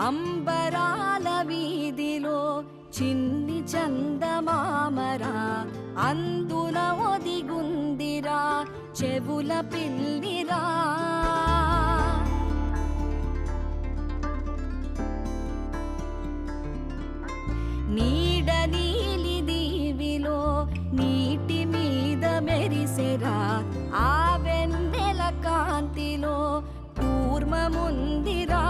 అంబరాల వీధిలో చిన్ని చందమామరా, అందున ఒదిగుందిరా చెవుల పిల్లిరా. నీడ నీలి దీవిలో నీటి మీద మెరిసెరా, ఆ వెన్నెల కాంతిలో కూర్మముందిరా.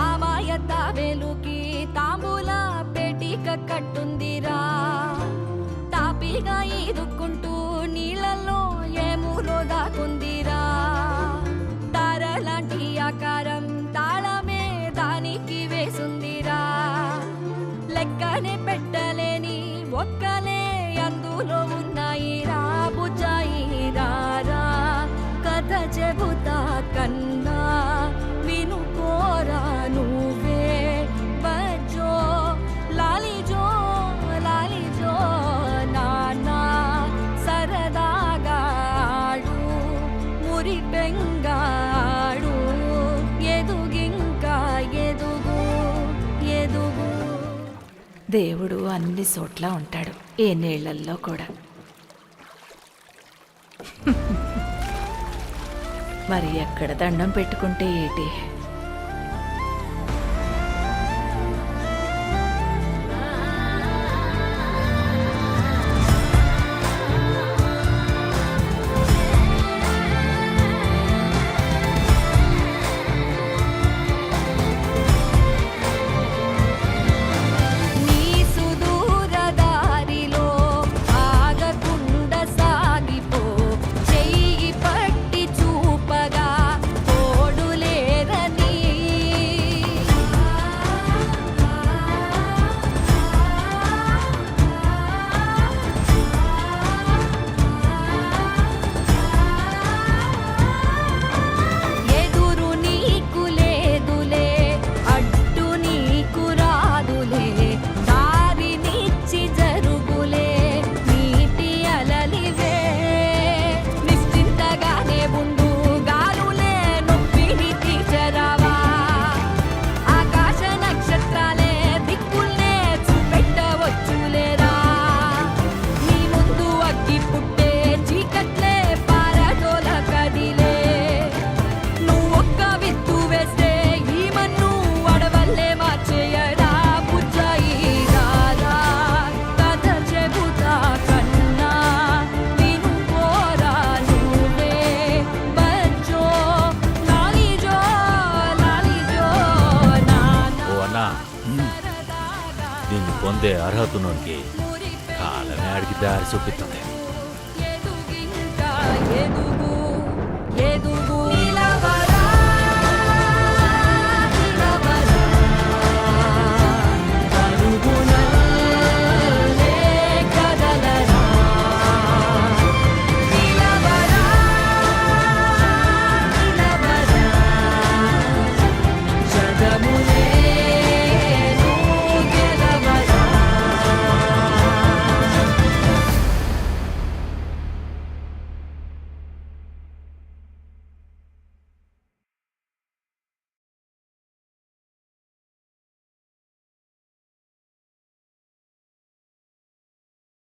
అమాయత వెలుకి తాంబూల పెటిక కట్టుందిరా, తాపిగా ఈదుకుంటూ నీళ్ళల్లో ఏములో దాకుందిరా. తారలాంటి ఆకారం తాళమే దానికి వేసుందిరా, లెక్కనే పెట్టలేని ఒక్కలే అందులో ఉన్నాయిరా. బుజ్జాయిరా కథ చెబుతా కన్నా వినుకోరా నువ్వే. బజ్జో లాలిజో లాలిజో నానా సరదాగా ఆడు, మురి బెంగాడు, ఎదుగింకా ఎదుగు ఎదుగు. దేవుడు అన్ని చోట్ల ఉంటాడు, ఏ నీళ్లల్లో కూడా. మరి ఎక్కడ దండం పెట్టుకుంటే ఏటి? దీన్ని పొందే అర్హతనుడికి కాలమే అడిగి దారి చూపిస్తుంది.